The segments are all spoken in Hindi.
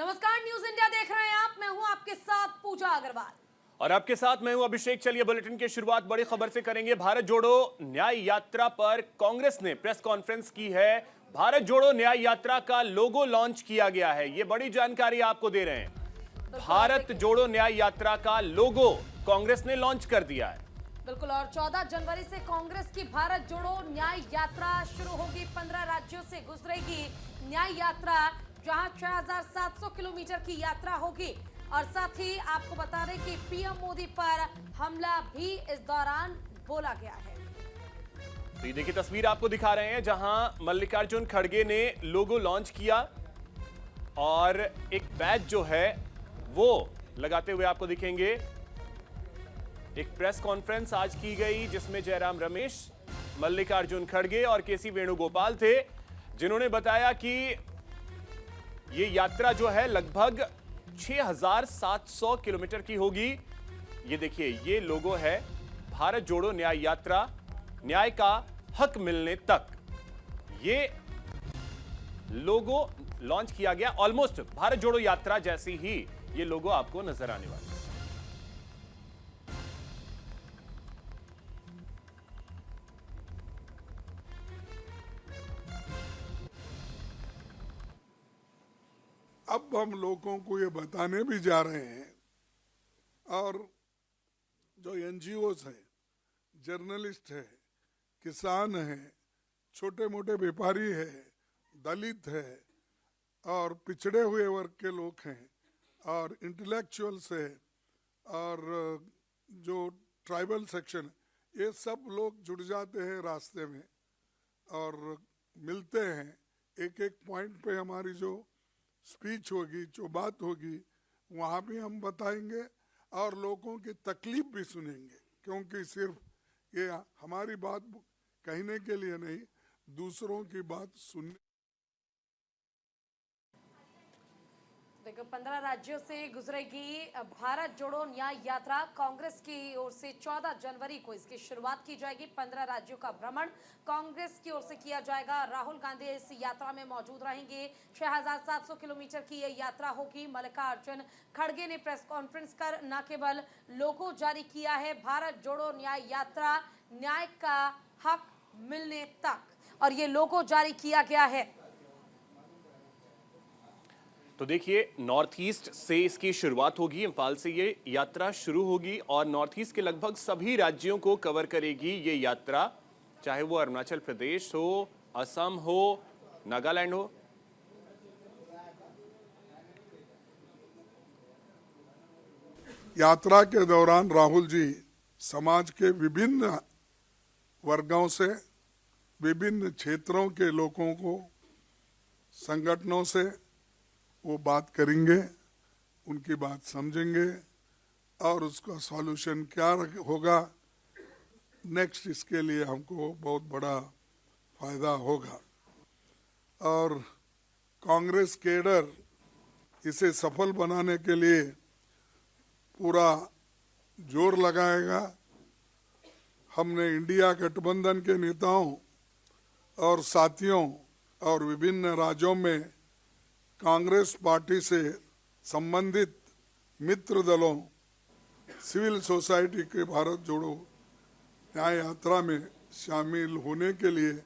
नमस्कार, न्यूज इंडिया देख रहे हैं आप। मैं हूं आपके साथ पूजा अग्रवाल और आपके साथ मैं हूं अभिषेक। चलिए बुलेटिन की शुरुआत बड़ी खबर से करेंगे। भारत जोड़ो न्याय यात्रा पर कांग्रेस ने प्रेस कॉन्फ्रेंस की है। भारत जोड़ो न्याय यात्रा का लोगो लॉन्च किया गया है, ये बड़ी जानकारी आपको दे रहे हैं। भारत जोड़ो न्याय यात्रा का लोगो कांग्रेस ने लॉन्च कर दिया है। बिल्कुल। और 14 जनवरी से कांग्रेस की भारत जोड़ो न्याय यात्रा शुरू होगी। 15 राज्यों से गुजरेगी न्याय यात्रा, जहां 6700 किलोमीटर की यात्रा होगी। और साथ ही आपको बता दें कि पीएम मोदी पर हमला भी इस दौरान बोला गया है। तो ये देखिए तस्वीर आपको दिखा रहे हैं, जहां मल्लिकार्जुन खड़गे ने लोगो लॉन्च किया और एक बैज जो है वो लगाते हुए आपको दिखेंगे। एक प्रेस कॉन्फ्रेंस आज की गई जिसमें जयराम रमेश, मल्लिकार्जुन खड़गे और केसी वेणुगोपाल थे, जिन्होंने बताया कि ये यात्रा जो है लगभग 6700 किलोमीटर की होगी। ये देखिए, ये लोगो है भारत जोड़ो न्याय यात्रा, न्याय का हक मिलने तक। ये लोगो लॉन्च किया गया। ऑलमोस्ट भारत जोड़ो यात्रा जैसी ही ये लोगो आपको नजर आने वाला है। अब हम लोगों को ये बताने भी जा रहे हैं, और जो एनजीओस है, जर्नलिस्ट है, किसान है, छोटे मोटे व्यापारी है, दलित है और पिछड़े हुए वर्ग के लोग हैं और इंटेलेक्चुअल्स है और जो ट्राइबल सेक्शन, ये सब लोग जुड़ जाते हैं रास्ते में और मिलते हैं। एक एक पॉइंट पे हमारी जो स्पीच होगी, जो बात होगी, वहाँ भी हम बताएंगे और लोगों की तकलीफ भी सुनेंगे, क्योंकि सिर्फ ये हमारी बात कहने के लिए नहीं, दूसरों की बात सुनने। देखो, 15 राज्यों से गुजरेगी भारत जोड़ो न्याय यात्रा। कांग्रेस की ओर से 14 जनवरी को इसकी शुरुआत की जाएगी। 15 राज्यों का भ्रमण कांग्रेस की ओर से किया जाएगा। राहुल गांधी इस यात्रा में मौजूद रहेंगे। 6700 किलोमीटर की यह यात्रा होगी। मल्लिकार्जुन खड़गे ने प्रेस कॉन्फ्रेंस कर न केवल लोगो जारी किया है भारत जोड़ो न्याय यात्रा, न्याय का हक मिलने तक, और ये लोगो जारी किया गया है। तो देखिए, नॉर्थ ईस्ट से इसकी शुरुआत होगी। इंफाल से ये यात्रा शुरू होगी और नॉर्थ ईस्ट के लगभग सभी राज्यों को कवर करेगी ये यात्रा, चाहे वो अरुणाचल प्रदेश हो, असम हो, नागालैंड हो। यात्रा के दौरान राहुल जी समाज के विभिन्न वर्गों से, विभिन्न क्षेत्रों के लोगों को, संगठनों से वो बात करेंगे, उनकी बात समझेंगे और उसका सॉल्यूशन क्या होगा नेक्स्ट, इसके लिए हमको बहुत बड़ा फायदा होगा। और कांग्रेस केडर इसे सफल बनाने के लिए पूरा जोर लगाएगा। हमने इंडिया गठबंधन के नेताओं और साथियों और विभिन्न राज्यों में कांग्रेस पार्टी से संबंधित मित्र दलों, सिविल सोसाइटी के भारत जोड़ो न्याय यात्रा में शामिल होने के लिए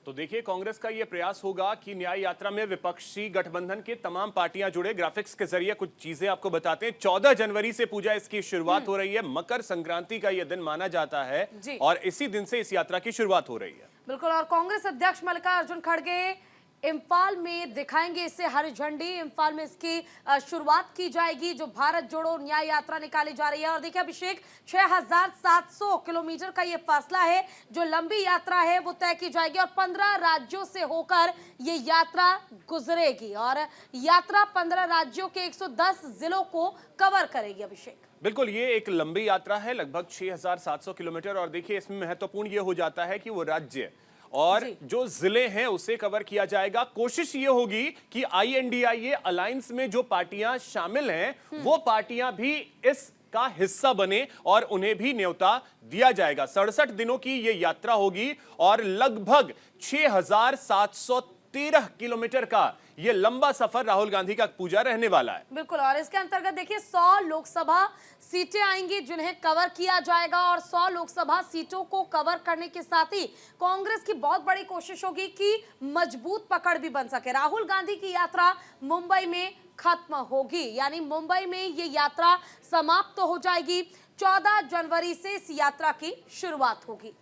तो देखिए, कांग्रेस का यह प्रयास होगा कि न्याय यात्रा में विपक्षी गठबंधन के तमाम पार्टियां जुड़े। ग्राफिक्स के जरिए कुछ चीजें आपको बताते हैं। 14 जनवरी से पूजा इसकी शुरुआत हो रही है। मकर संक्रांति का यह दिन माना जाता है और इसी दिन से इस यात्रा की शुरुआत हो रही है। बिल्कुल। और कांग्रेस अध्यक्ष मल्लिकार्जुन खड़गे इंफाल में दिखाएंगे इसे हरी झंडी। इंफाल में इसकी शुरुआत की जाएगी, जो भारत जोड़ो न्याय यात्रा निकाली जा रही है। और देखिए अभिषेक, 6700 किलोमीटर का ये फासला है, जो लंबी यात्रा है वो तय की जाएगी और 15 राज्यों से होकर ये यात्रा गुजरेगी। और यात्रा 15 राज्यों के 110 जिलों को कवर करेगी। अभिषेक, बिल्कुल, ये एक लंबी यात्रा है, लगभग 6700 किलोमीटर। और देखिए, इसमें महत्वपूर्ण ये हो जाता है कि वो राज्य और जो जिले हैं उसे कवर किया जाएगा। कोशिश ये होगी कि INDIA अलायंस में जो पार्टियां शामिल हैं वो पार्टियां भी इस का हिस्सा बने और उन्हें भी न्योता दिया जाएगा। 67 दिनों की ये यात्रा होगी और लगभग 6,713 किलोमीटर का ये लंबा सफर राहुल गांधी का पूजा रहने वाला है। बिल्कुल, और इसके अंतर्गत देखिए 100 लोकसभा सीटें आएंगी जिन्हें कवर किया जाएगा, और 100 लोकसभा सीटों को कवर करने के साथ ही कांग्रेस की बहुत बड़ी कोशिश होगी कि मजबूत पकड़ भी बन सके। राहुल गांधी की यात्रा मुंबई में खत्म होगी, यानी मुंबई में ये यात्रा समाप्त हो जाएगी। 14 जनवरी से इस यात्रा की शुरुआत होगी।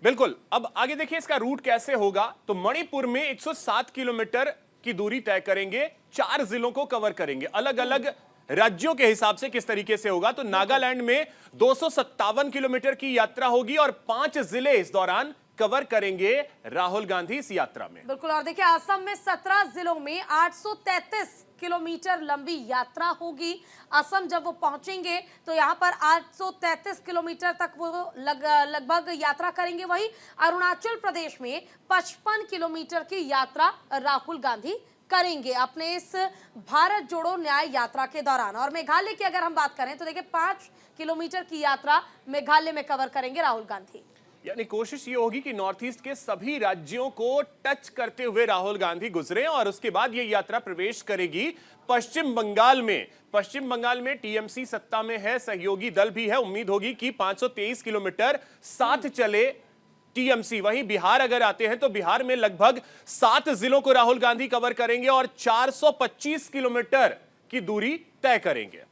बिल्कुल, अब आगे देखिए इसका रूट कैसे होगा। तो मणिपुर में 107 किलोमीटर की दूरी तय करेंगे, 4 जिलों को कवर करेंगे। अलग अलग राज्यों के हिसाब से किस तरीके से होगा, तो नागालैंड में 257 किलोमीटर की यात्रा होगी और 5 जिले इस दौरान कवर करेंगे राहुल गांधी इस यात्रा में। बिल्कुल, और देखिए असम में 17 जिलों में 833 किलोमीटर लंबी यात्रा होगी। असम जब वो पहुंचेंगे तो यहाँ पर 833 किलोमीटर तक वो लगभग यात्रा करेंगे। वहीं अरुणाचल प्रदेश में 55 किलोमीटर की यात्रा राहुल गांधी करेंगे अपने इस भारत जोड़ो न्याय यात्रा के दौरान। और मेघालय की अगर हम बात करें तो देखिए 5 किलोमीटर की यात्रा मेघालय में कवर करेंगे राहुल गांधी। यानी कोशिश ये होगी कि नॉर्थ ईस्ट के सभी राज्यों को टच करते हुए राहुल गांधी गुजरे और उसके बाद ये यात्रा प्रवेश करेगी पश्चिम बंगाल में। पश्चिम बंगाल में टीएमसी सत्ता में है, सहयोगी दल भी है। उम्मीद होगी कि 523 किलोमीटर साथ चले टीएमसी। वहीं बिहार अगर आते हैं तो बिहार में लगभग 7 जिलों को राहुल गांधी कवर करेंगे और 425 किलोमीटर की दूरी तय करेंगे।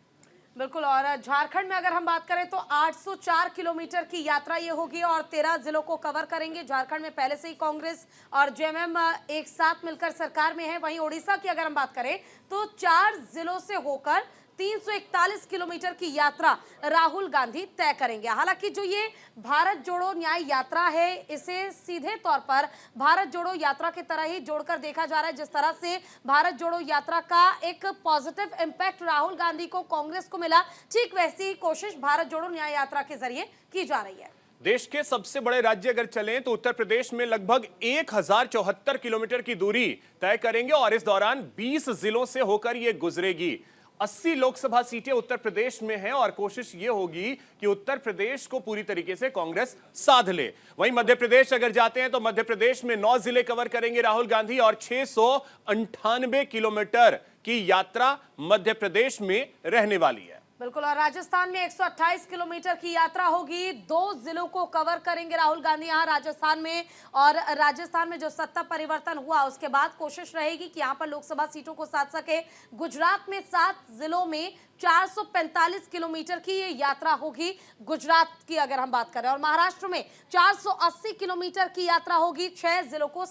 बिल्कुल, और झारखंड में अगर हम बात करें तो 804 किलोमीटर की यात्रा ये होगी और 13 जिलों को कवर करेंगे। झारखंड में पहले से ही कांग्रेस और जेएमएम एक साथ मिलकर सरकार में है। वहीं ओडिशा की अगर हम बात करें तो 4 जिलों से होकर 341 किलोमीटर की यात्रा राहुल गांधी तय करेंगे। हालांकि जो ये भारत जोड़ो न्याय यात्रा है, इसे सीधे तौर पर भारत जोड़ो यात्रा की तरह ही जोड़कर देखा जा रहा है। जिस तरह से भारत जोड़ो यात्रा का एक पॉजिटिव इम्पैक्ट राहुल गांधी को, कांग्रेस को मिला, ठीक वैसी ही कोशिश भारत जोड़ो न्याय यात्रा के जरिए की जा रही है। देश के सबसे बड़े राज्य अगर चलें तो उत्तर प्रदेश में लगभग 1074 किलोमीटर की दूरी तय करेंगे और इस दौरान 20 जिलों से होकर यह गुजरेगी। 80 लोकसभा सीटें उत्तर प्रदेश में हैं और कोशिश यह होगी कि उत्तर प्रदेश को पूरी तरीके से कांग्रेस साध ले। वहीं मध्य प्रदेश अगर जाते हैं तो मध्य प्रदेश में 9 जिले कवर करेंगे राहुल गांधी और 698 किलोमीटर की यात्रा मध्य प्रदेश में रहने वाली है। बिल्कुल, और राजस्थान में 128 किलोमीटर की यात्रा होगी। 2 जिलों को कवर करेंगे राहुल गांधी यहाँ राजस्थान में। और राजस्थान में जो सत्ता परिवर्तन हुआ उसके बाद कोशिश रहेगी कि यहाँ पर लोकसभा सीटों को साध सके। गुजरात में 7 जिलों में 445 किलोमीटर की ये यात्रा होगी, गुजरात की अगर हम बात करें। और महाराष्ट्र में 480 किलोमीटर की यात्रा होगी। 6 जिलों को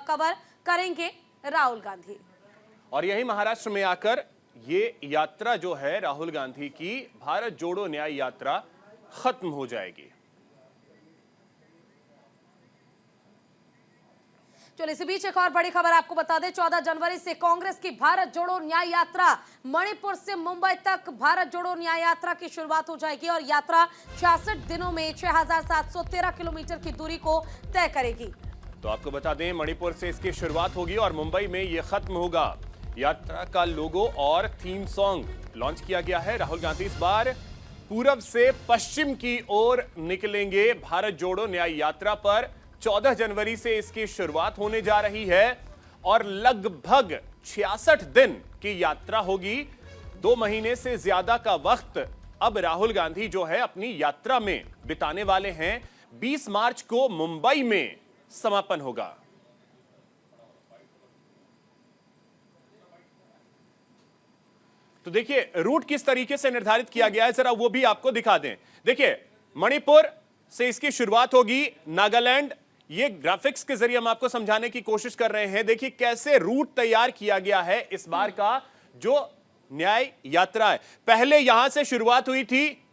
कवर करेंगे राहुल गांधी। और यही महाराष्ट्र में आकर ये यात्रा जो है राहुल गांधी की भारत जोड़ो न्याय यात्रा खत्म हो जाएगी। चलिए, इसी बीच एक और बड़ी खबर आपको बता दें। 14 जनवरी से कांग्रेस की भारत जोड़ो न्याय यात्रा मणिपुर से मुंबई तक भारत जोड़ो न्याय यात्रा की शुरुआत हो जाएगी और यात्रा 66 दिनों में 6,713 किलोमीटर की दूरी को तय करेगी। तो आपको बता दें मणिपुर से इसकी शुरुआत होगी और मुंबई में यह खत्म होगा। यात्रा का लोगो और थीम सॉन्ग लॉन्च किया गया है। राहुल गांधी इस बार पूरब से पश्चिम की ओर निकलेंगे भारत जोड़ो न्याय यात्रा पर। 14 जनवरी से इसकी शुरुआत होने जा रही है और लगभग 66 दिन की यात्रा होगी। 2 महीने से ज्यादा का वक्त अब राहुल गांधी जो है अपनी यात्रा में बिताने वाले हैं। 20 मार्च को मुंबई में समापन होगा। तो देखिए रूट किस तरीके से निर्धारित किया गया है, जरा वो भी आपको दिखा दें। देखिए मणिपुर से इसकी शुरुआत होगी, नागालैंड, ये ग्राफिक्स के जरिए हम आपको समझाने की कोशिश कर रहे हैं। देखिए कैसे रूट तैयार किया गया है इस बार का जो न्याय यात्रा है। पहले यहां से शुरुआत हुई थी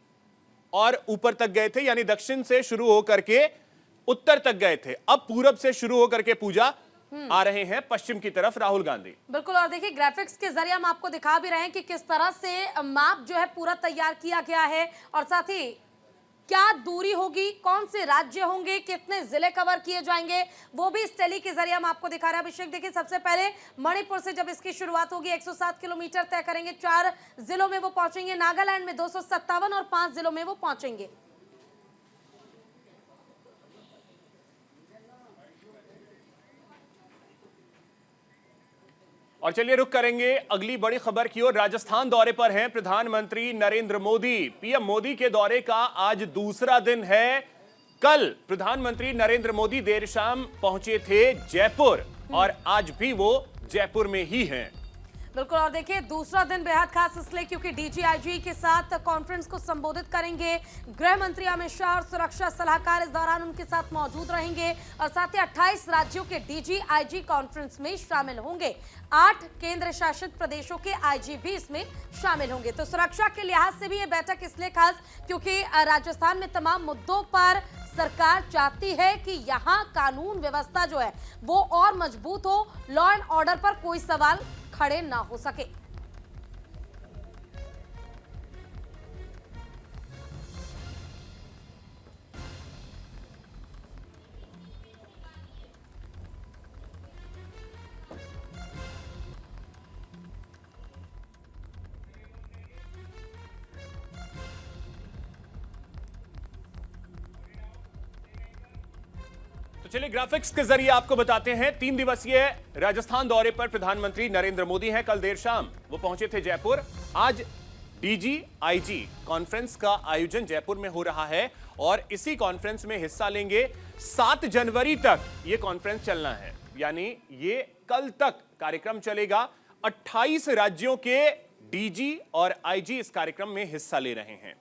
और ऊपर तक गए थे, यानी दक्षिण से शुरू होकर के उत्तर तक गए थे। अब पूरब से शुरू होकर के पूजा आ रहे हैं पश्चिम की तरफ राहुल गांधी। बिल्कुल, और देखिए ग्राफिक्स के जरिए हम आपको दिखा भी रहे हैं कि किस तरह से मैप जो है पूरा तैयार किया गया है और साथ ही क्या दूरी होगी, कौन से राज्य होंगे, कितने जिले कवर किए जाएंगे, वो भी इस टेली के जरिए हम आपको दिखा रहे हैं। अभिषेक देखिए, सबसे पहले मणिपुर से जब इसकी शुरुआत होगी 107 किलोमीटर तय करेंगे, 4 जिलों में वो पहुंचेंगे, नागालैंड में 257 और 5 जिलों में वो पहुंचेंगे। और चलिए रुक करेंगे अगली बड़ी खबर की ओर। राजस्थान दौरे पर हैं प्रधानमंत्री नरेंद्र मोदी। पीएम मोदी के दौरे का आज दूसरा दिन है। कल प्रधानमंत्री नरेंद्र मोदी देर शाम पहुंचे थे जयपुर और आज भी वो जयपुर में ही हैं। बिल्कुल, और देखिए दूसरा दिन बेहद खास इसलिए क्योंकि डीजीआईजी के साथ कॉन्फ्रेंस को संबोधित करेंगे। गृह मंत्री अमित शाह और सुरक्षा सलाहकार इस दौरान उनके साथ मौजूद रहेंगे और साथ ही 28 राज्यों के डीजीआईजी कॉन्फ्रेंस में शामिल होंगे। 8 केंद्र शासित प्रदेशों के आईजी भी इसमें शामिल होंगे। तो सुरक्षा के लिहाज से भी ये बैठक इसलिए खास क्योंकि राजस्थान में तमाम मुद्दों पर सरकार चाहती है कि यहाँ कानून व्यवस्था जो है वो और मजबूत हो, लॉ एंड ऑर्डर पर कोई सवाल खड़े ना हो सके। तो चलिए ग्राफिक्स के जरिए आपको बताते हैं। 3 दिवसीय राजस्थान दौरे पर प्रधानमंत्री नरेंद्र मोदी हैं। कल देर शाम वो पहुंचे थे जयपुर। आज डीजीआईजी कॉन्फ्रेंस का आयोजन जयपुर में हो रहा है और इसी कॉन्फ्रेंस में हिस्सा लेंगे। 7 जनवरी तक ये कॉन्फ्रेंस चलना है, यानी ये कल तक कार्यक्रम चलेगा। 28 राज्यों के डीजी और आईजी इस कार्यक्रम में हिस्सा ले रहे हैं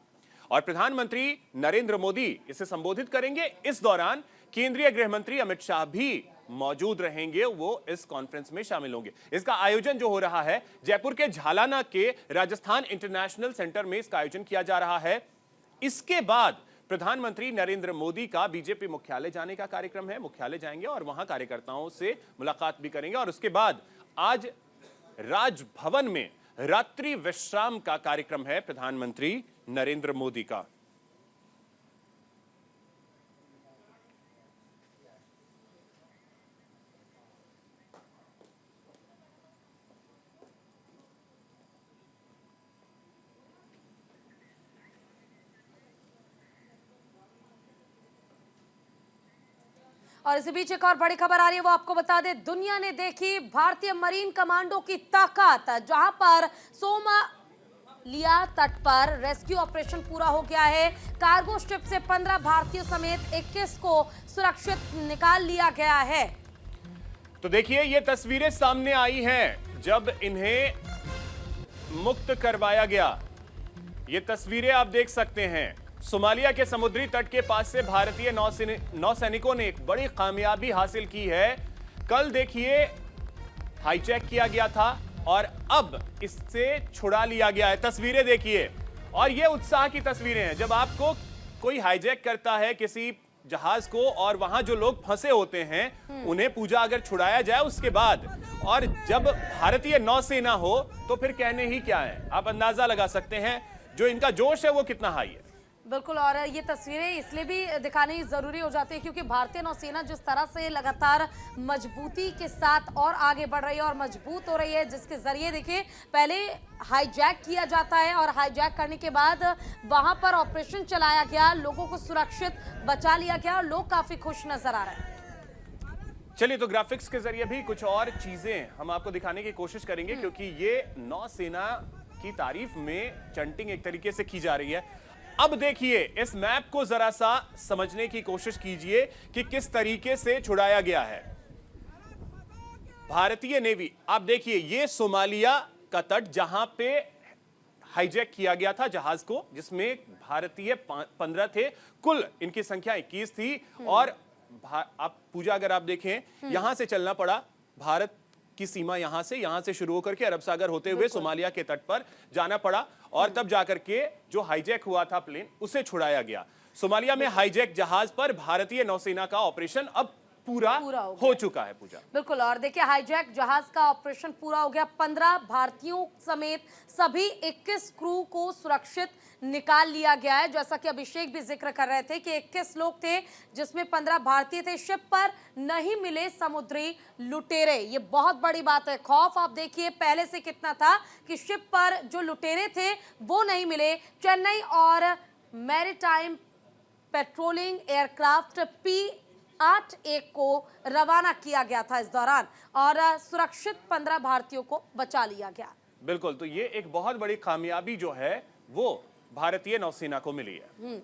और प्रधानमंत्री नरेंद्र मोदी इसे संबोधित करेंगे। इस दौरान केंद्रीय गृह मंत्री अमित शाह भी मौजूद रहेंगे, वो इस कॉन्फ्रेंस में शामिल होंगे। इसका आयोजन जो हो रहा है जयपुर के झालाना के राजस्थान इंटरनेशनल सेंटर में इसका आयोजन किया जा रहा है। इसके बाद प्रधानमंत्री नरेंद्र मोदी का बीजेपी मुख्यालय जाने का कार्यक्रम है। मुख्यालय जाएंगे और वहां कार्यकर्ताओं से मुलाकात भी करेंगे और उसके बाद आज राजभवन में रात्रि विश्राम का कार्यक्रम है प्रधानमंत्री नरेंद्र मोदी का। और इसी बीच एक और बड़ी खबर आ रही है, वो आपको बता दें। दुनिया ने देखी भारतीय मरीन कमांडो की ताकत, जहां पर सोमालिया तट पर रेस्क्यू ऑपरेशन पूरा हो गया है। कार्गो शिप से 15 भारतीयों समेत 21 को सुरक्षित निकाल लिया गया है। तो देखिए ये तस्वीरें सामने आई हैं जब इन्हें मुक्त करवाया गया। ये तस्वीरें आप देख सकते हैं। सोमालिया के समुद्री तट के पास से भारतीय नौसैनिकों ने एक बड़ी कामयाबी हासिल की है। कल देखिए हाईजैक किया गया था और अब इससे छुड़ा लिया गया है। तस्वीरें देखिए और ये उत्साह की तस्वीरें हैं जब आपको कोई हाईजैक करता है किसी जहाज को और वहां जो लोग फंसे होते हैं उन्हें पूजा अगर छुड़ाया जाए उसके बाद, और जब भारतीय नौसेना हो तो फिर कहने ही क्या है। आप अंदाजा लगा सकते हैं जो इनका जोश है वो कितना हाई है। बिल्कुल, और ये तस्वीरें इसलिए भी दिखानी जरूरी हो जाती है क्योंकि भारतीय नौसेना जिस तरह से लगातार मजबूती के साथ और आगे बढ़ रही है और मजबूत हो रही है, जिसके जरिए देखिए पहले हाईजैक किया जाता है और हाईजैक करने के बाद वहां पर ऑपरेशन चलाया गया, लोगों को सुरक्षित बचा लिया गया और लोग काफी खुश नजर आ रहे हैं। चलिए तो ग्राफिक्स के जरिए भी कुछ और चीजें हम आपको दिखाने की कोशिश करेंगे क्योंकि ये नौसेना की तारीफ में चंटिंग एक तरीके से की जा रही है। अब देखिए इस मैप को जरा सा समझने की कोशिश कीजिए कि किस तरीके से छुड़ाया गया है। भारतीय नेवी, आप देखिए ये सोमालिया का तट जहां पे हाईजैक किया गया था जहाज को, जिसमें भारतीय 15 थे, कुल इनकी संख्या 21 थी। और आप पूजा अगर आप देखें यहां से चलना पड़ा, भारत की सीमा यहां से शुरू होकर के अरब सागर होते हुए सोमालिया के तट पर जाना पड़ा और तब जाकर के जो हाईजैक हुआ था प्लेन उसे छुड़ाया गया। सोमालिया में हाईजैक जहाज पर भारतीय नौसेना का ऑपरेशन अब पूरा हो गया। हो चुका है पूजा। बिल्कुल। और देखिए हाईजैक जहाज का ऑपरेशन पूरा हो गया। 15 भारतीयों समेत सभी 21 क्रू को सुरक्षित निकाल लिया गया है। जैसा कि अभिषेक भी जिक्र कर रहे थे कि 21 लोग थे जिसमें 15 भारतीय थे। शिप पर नहीं मिले समुद्री लुटेरे, ये बहुत बड़ी बात है। खौफ आप देखिए पहले से कितना था कि शिप पर जो लुटेरे थे वो नहीं मिले। चेन्नई और मैरीटाइम पेट्रोलिंग एयरक्राफ्ट P-81 को रवाना किया गया था इस दौरान और सुरक्षित 15 भारतीयों को बचा लिया गया। बिल्कुल, तो ये एक बहुत बड़ी कामयाबी जो है वो भारतीय नौसेना को मिली है।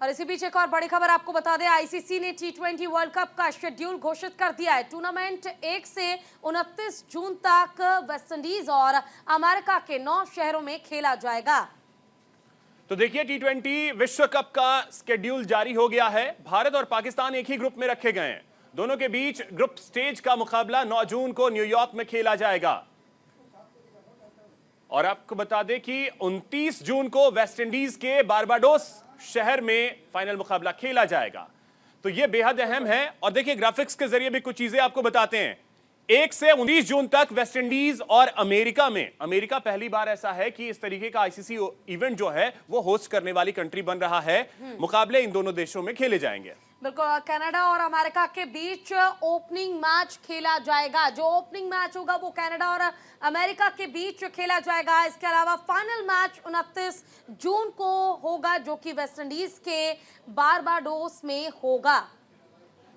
और इसी बीच एक और बड़ी खबर आपको बता दें, आईसीसी ने T20 वर्ल्ड कप का शेड्यूल घोषित कर दिया है। टूर्नामेंट 1 से 29 जून तक वेस्टइंडीज और अमेरिका के 9 शहरों में खेला जाएगा। तो देखिए T20 विश्व कप का स्केड्यूल जारी हो गया है। भारत और पाकिस्तान एक ही ग्रुप में रखे गए हैं। दोनों के बीच ग्रुप स्टेज का मुकाबला 9 जून को न्यूयॉर्क में खेला जाएगा। और आपको बता दें कि 29 जून को वेस्टइंडीज के बारबाडोस शहर में फाइनल मुकाबला खेला जाएगा। तो यह बेहद अहम है। और देखिए ग्राफिक्स के जरिए भी कुछ चीजें आपको बताते हैं। 1 से 19 जून तक वेस्टइंडीज और अमेरिका में, अमेरिका पहली बार ऐसा है कि इस तरीके का आईसीसी इवेंट जो है वो होस्ट करने वाली कंट्री बन रहा है। मुकाबले इन दोनों देशों में खेले जाएंगे। बिल्कुल। कनाडा और अमेरिका के बीच ओपनिंग मैच खेला जाएगा। जो ओपनिंग मैच होगा वो कनाडा और अमेरिका के बीच खेला जाएगा। इसके अलावा फाइनल मैच 29 जून को होगा जो कि वेस्टइंडीज के बारबाडोस में होगा।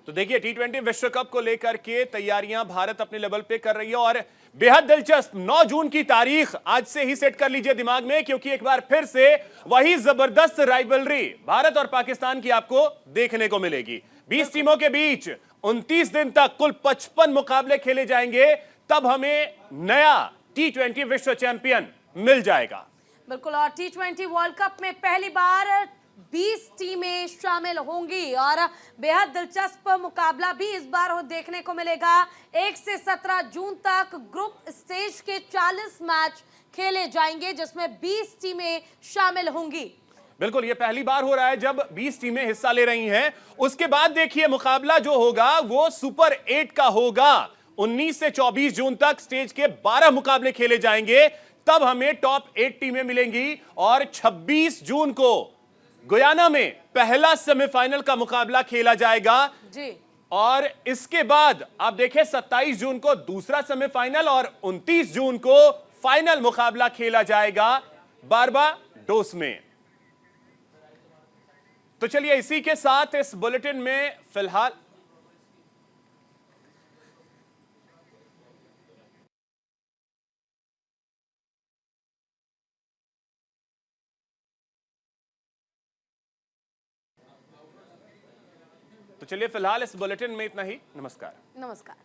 तो देखिए T20 विश्व कप को लेकर के तैयारियां भारत अपने लेवल पे कर रही है और बेहद दिलचस्प 9 जून की तारीख आज से ही सेट कर लीजिए दिमाग में, क्योंकि एक बार फिर से वही जबरदस्त राइवलरी भारत और पाकिस्तान की आपको देखने को मिलेगी। 20 टीमों के बीच 29 दिन तक कुल 55 मुकाबले खेले जाएंगे, तब हमें नया T20 विश्व चैंपियन मिल जाएगा। बिल्कुल। और T20 वर्ल्ड कप में पहली बार 20 टीमें शामिल होंगी और बेहद दिलचस्प मुकाबला भी इस बार देखने को मिलेगा। 1 से 17 जून तक ग्रुप स्टेज के 40 मैच खेले जाएंगे जिसमें 20 टीमें शामिल होंगी। बिल्कुल, ये पहली बार हो रहा है जब 20 टीमें हिस्सा ले रही हैं। उसके बाद देखिए मुकाबला जो होगा वो सुपर 8 का होगा। 19 से 24 जून तक स्टेज के 12 मुकाबले खेले जाएंगे, तब हमें टॉप 8 टीमें मिलेंगी। और 26 जून को गुयाना में पहला सेमीफाइनल का मुकाबला खेला जाएगा जी। और इसके बाद आप देखें 27 जून को दूसरा सेमीफाइनल और 29 जून को फाइनल मुकाबला खेला जाएगा बारबाडोस में। तो चलिए इसी के साथ इस बुलेटिन में फिलहाल इस बुलेटिन में इतना ही। नमस्कार। नमस्कार।